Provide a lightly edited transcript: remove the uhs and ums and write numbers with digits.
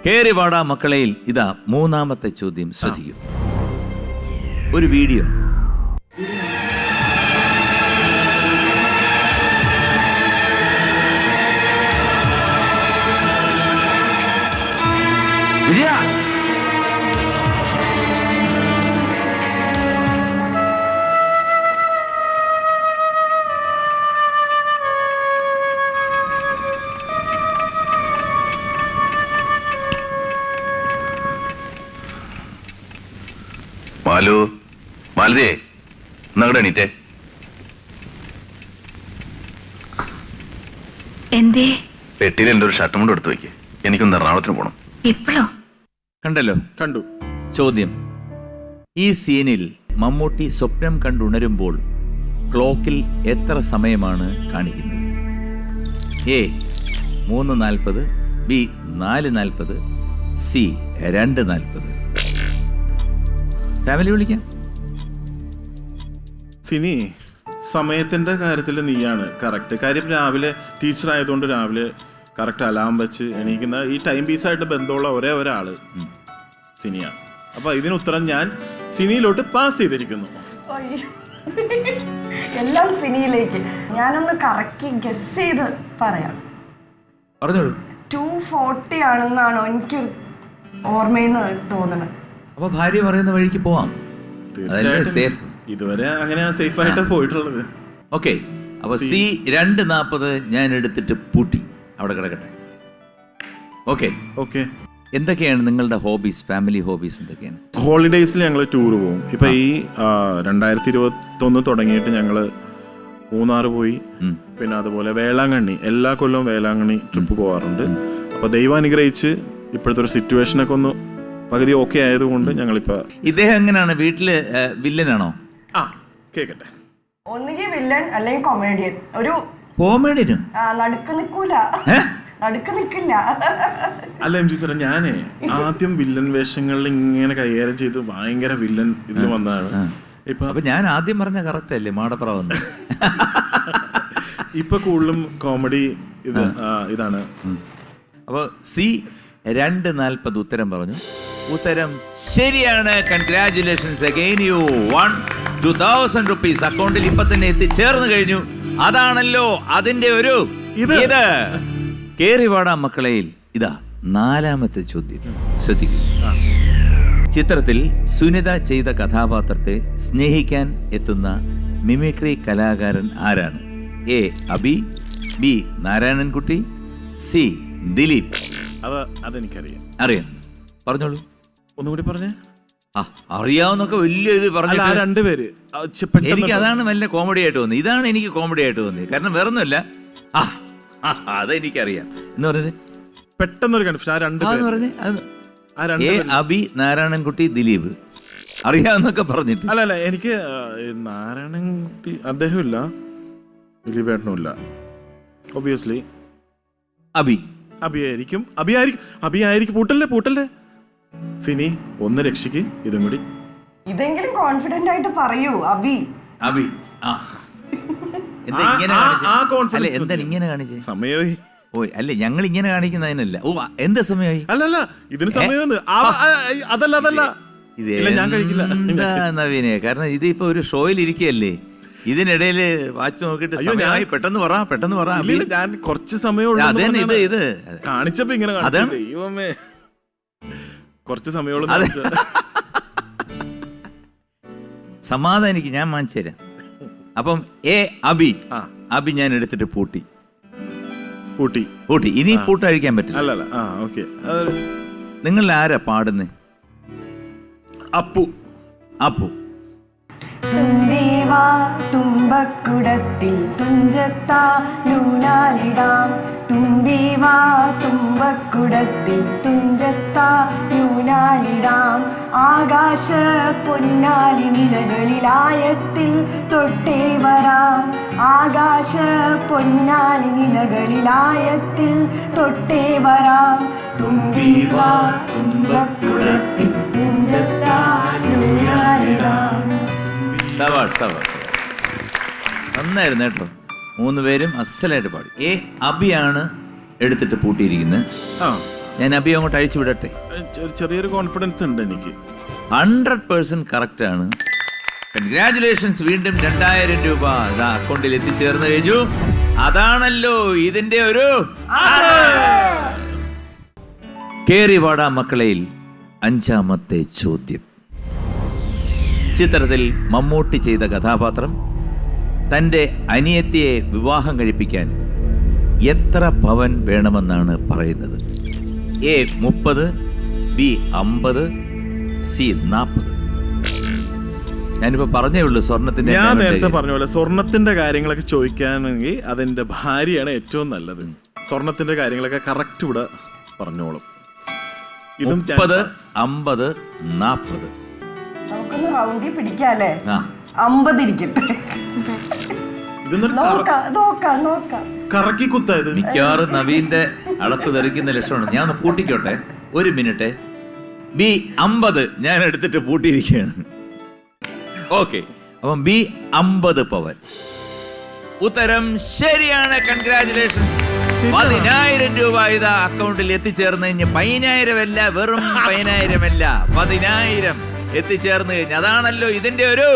കേറിവാടാ മക്കളയിൽ ഇതാ മൂന്നാമത്തെ ചോദ്യം. ശ്രദ്ധിക്കൂ. ഒരു വീഡിയോ. വിജയ മാലു, മാലതിയെ എന്നങ്ങടെ എണീറ്റേ. എന്തേ? പെട്ടിയിൽ എൻ്റെ ഒരു ഷർട്ടും കൊണ്ട് എടുത്തു വയ്ക്ക്. എനിക്കൊന്ന് എറണാകുളത്തിന് പോകണം. ഇപ്പോഴോ? കണ്ടല്ലോ? കണ്ടു. ചോദ്യം. ഈ സീനിൽ മമ്മൂട്ടി സ്വപ്നം കണ്ടുണരുമ്പോൾ ക്ലോക്കിൽ എത്ര സമയമാണ് കാണിക്കുന്നത്? A 3:40, B 4:40, C 2:40. ഫാമിലി വിളിക്കാം. സിനി, സമയത്തിന്റെ കാര്യത്തിൽ നീയാണ് കറക്റ്റ്. കാര്യം രാവിലെ ടീച്ചർ ആയതുകൊണ്ട് രാവിലെ കറക്റ്റ് അലാം വെച്ച് എണീക്കുന്ന ഈ ടൈം പീസായിട്ട് ബന്ധമുള്ള ഒരേ ഒരാള് സിനിയാണ്. അപ്പൊ ഇതിന് ഉത്തരം ഞാൻ സിനിയിലോട്ട് പാസ് ചെയ്തിരിക്കുന്നു. എല്ലാം സിനിയിലേക്ക്. ഞാനൊന്ന് കറക്റ്റ് ഗസ് ചെയ്ത് പറയാം. പറഞ്ഞോളൂ. 2:40 ആണെന്നാണോ എനിക്ക് ഓർമ്മയെന്ന് തോന്നുന്നത്. അപ്പൊ ഭാര്യ പറയുന്ന വഴിക്ക് പോവാം. തീർച്ചയായിട്ടും ഇതുവരെ അങ്ങനെ സേഫ് ആയിട്ട് പോയിട്ടുള്ളത്. ഓക്കെ, അപ്പൊ സി 2:40 ഞാൻ എടുത്തിട്ട് പൂട്ടി. അവിടെ കിടക്കട്ടെ. Okay okay. എന്തൊക്കെയാണ് നിങ്ങളുടെ ഹോബീസ്, ഫാമിലി ഹോബീസ് എന്തൊക്കെയാണ്? ഹോളിഡേയ്സിൽ ഞങ്ങൾ ടൂർ പോകും. ഇപ്പൊ ഈ 2021 തുടങ്ങിയിട്ട് ഞങ്ങള് മൂന്നാർ പോയി. പിന്നെ അതുപോലെ വേളാങ്കണ്ണി, എല്ലാ കൊല്ലവും വേളാങ്കണ്ണി ട്രിപ്പ് പോകാറുണ്ട്. അപ്പൊ ദൈവം അനുഗ്രഹിച്ച് ഇപ്പോഴത്തെ ഒരു സിറ്റുവേഷനൊക്കെ ഒന്ന് പകുതി ഓക്കെ ആയതുകൊണ്ട് ഞങ്ങളിപ്പോ. ഇദ്ദേഹം എങ്ങനെയാണ്? വീട്ടില് വില്ലനാണോ? കേക്കട്ടെ. ഒന്നുകിൽ വില്ലൻ അല്ലെങ്കിൽ കൊമേഡിയൻ. ഒരു കോമഡിയനും നടുക്ക് നിൽക്കില്ല. അല്ല എം ജി സാറേ, ഞാനേ ആദ്യം വില്ലൻ വേഷങ്ങളിൽ ഇങ്ങനെ കൈകാര്യം ചെയ്ത് ഭയങ്കര വില്ലൻ ഇതിൽ വന്നതാണ്. അപ്പൊ ഞാൻ ആദ്യം പറഞ്ഞ കറക്റ്റ് അല്ലേ? മാടപ്രാവെന്ന്. ഇപ്പൊ കൂടുതലും കോമഡി ഇതാണ്. അപ്പൊ സി 2:40 ഉത്തരം പറഞ്ഞു. ഉത്തരം ശരിയാണ്. Congratulations again. You won 2000 rupees അക്കൗണ്ടിൽ ഇപ്പൊ തന്നെ എത്തിച്ചേർന്ന് കഴിഞ്ഞു. അതാണല്ലോ അതിന്റെ ഒരു ഇത്. കേറിവാടാ മക്കളയിൽ ഇതാ നാലാമത്തെ ചോദ്യം. ശ്രദ്ധിക്കൂ. ചിത്രത്തിൽ സുനിത ചെയ്ത കഥാപാത്രത്തെ സ്നേഹിക്കാൻ എത്തുന്ന മിമിക്രി കലാകാരൻ ആരാണ്? A Abi, B Narayanankutty, C Dileep. അതെനിക്കറിയാം. അറിയാം. പറഞ്ഞോളൂ. ഒന്നുകൂടി പറഞ്ഞേ. അറിയാവുന്നൊക്കെ വലിയ ഇത് പറഞ്ഞു. രണ്ടുപേര് എനിക്ക് അതാണ് നല്ല കോമഡി ആയിട്ട് തോന്നി. ഇതാണ് എനിക്ക് കോമഡി ആയിട്ട് തോന്നിയത്. കാരണം വേറൊന്നുമല്ല, അതെനിക്കറിയാം എന്ന് പറഞ്ഞത് പെട്ടെന്നൊരു കൺഫ്യൂഷൻ. എ അബി, നാരായണൻകുട്ടി, ദിലീപ്. അറിയാവുന്നൊക്കെ പറഞ്ഞിട്ട്. അല്ല എനിക്ക് നാരായണൻകുട്ടി അദ്ദേഹം ഇല്ല, ദിലീപ് ഏട്ടനും ഇല്ല. ഒബിയസ്ലി അബിയായിരിക്കും. പൂട്ടല്ലേ സിനി, ഒന്ന് രക്ഷിക്ക്. ഇതും കൂടി ഇതെങ്കിലും കോൺഫിഡന്റ് ആയിട്ട് പറയൂ. അബി എന്താ ഇങ്ങനെ കാണിച്ചേ? സമയമായി. ഓ അല്ല, ഞങ്ങൾ ഇങ്ങനെ കാണിക്കുന്നതിനല്ല. ഓ എന്താ സമയമായി? അല്ല ഇതിന് സമയം. അതല്ല ഞാൻ കഴിക്കില്ല നവീനെ. കാരണം ഇതിപ്പോ ഒരു ഷോയിൽ ഇരിക്കുകയല്ലേ. ഇതിനിടയില് വാച്ച് നോക്കിട്ട് സമയമായി പെട്ടെന്ന് പറ. ഞാൻ കുറച്ച് സമയമുള്ളൂ. ഇത് കാണിച്ചപ്പോ ഇങ്ങനെ ദൈവമേ, കുറച്ച് സമയമുള്ളൂ. സമാധാനിക്ക്, ഞാൻ വാങ്ങിച്ചു തരാം. അപ്പം എ അബി ഞാൻ എടുത്തിട്ട് പൂട്ടി. ഇനി പൂട്ട് അഴിക്കാൻ പറ്റില്ല. അല്ല ഓക്കെ. നിങ്ങൾ ആരാ പാടുന്നേ? അപ്പു. തുമ്പീവാ തുമ്പക്കുടത്തിൽ തുഞ്ചത്താ ലൂനാലിടാം. തുമ്പീവാ തുമ്പക്കുടത്തിൽ തുഞ്ചത്താ ലൂനാലിടാം. ആകാശ പൊന്നാലി നിലകളിലായത്തിൽ തൊട്ടേ വരാം. ആകാശ പൊന്നാലി നിലകളിലായത്തിൽ തൊട്ടേ വരാം. തുമ്പീവാ തുമ്പക്കുടത്തിൽ തുഞ്ചത്താ ലൂനാലിടാം. നന്നായിരുന്നു കേട്ടോ. 3 പേരും അസലായിട്ട് പാടി. എ അബിയാണ് എടുത്തിട്ട് പൂട്ടിയിരിക്കുന്നത്. ഞാൻ അബി അങ്ങോട്ട് അഴിച്ചു വിടട്ടെ? ചെറിയൊരു കോൺഫിഡൻസ് ഉണ്ട് എനിക്ക്. 100% കറക്റ്റ് ആണ്. കൺഗ്രാറ്റുലേഷൻസ്. വീണ്ടും 2000 രൂപ അക്കൗണ്ടിൽ എത്തിച്ചേർന്ന് കഴിഞ്ഞു. അതാണല്ലോ ഇതിന്റെ ഒരു കേറിവാടാ മക്കളയിൽ 5ാമത്തെ ചോദ്യം. ചിത്രത്തിൽ മമ്മൂട്ടി ചെയ്ത കഥാപാത്രം തൻ്റെ അനിയത്തിയെ വിവാഹം കഴിപ്പിക്കാൻ എത്ര പവൻ വേണമെന്നാണ് പറയുന്നത്? A 30, B 50, C 40. ഞാനിപ്പോ പറഞ്ഞേ ഉള്ളൂ സ്വർണത്തിന്റെ. ഞാൻ നേരത്തെ പറഞ്ഞ പോലെ സ്വർണത്തിന്റെ കാര്യങ്ങളൊക്കെ ചോദിക്കാനെങ്കിൽ അതിന്റെ ഭാര്യയാണ് ഏറ്റവും നല്ലത്. സ്വർണത്തിന്റെ കാര്യങ്ങളൊക്കെ കറക്റ്റ് ഇവിടെ പറഞ്ഞോളും. 30, 50, 40. നമുക്കൊന്ന് റൗണ്ടിൽ പിടിക്കാല്ലേ? ആ 50 ഇരിക്കട്ടെ. ഇതൊന്നൊരു നോക്കാം. കറക്കി കുത്തായത്. മിക്കവാറും നവീന്റെ അളപ്പ് തെറിക്കുന്ന ലക്ഷണമാണ്. ഞാൻ ഒന്ന് പൂട്ടിക്കോട്ടെ, 1 മിനിറ്റ്. B 50 ഞാൻ എടുത്തിട്ട് പൂട്ടിയിരിക്കുകയാണ്. ഓക്കെ, അപ്പം B 50 പവൻ. ഉത്തരം ശരിയാണ്. കൺഗ്രാറ്റുലേഷൻസ്. 10,000 രൂപ ഇതാ അക്കൗണ്ടിൽ എത്തിച്ചേർന്ന് കഴിഞ്ഞ് 10,000 അല്ല, വെറും 10,000 അല്ല, 10,000 എത്തിച്ചേർന്ന് കഴിഞ്ഞ്. അതാണല്ലോ ഇതിന്റെ ഒരു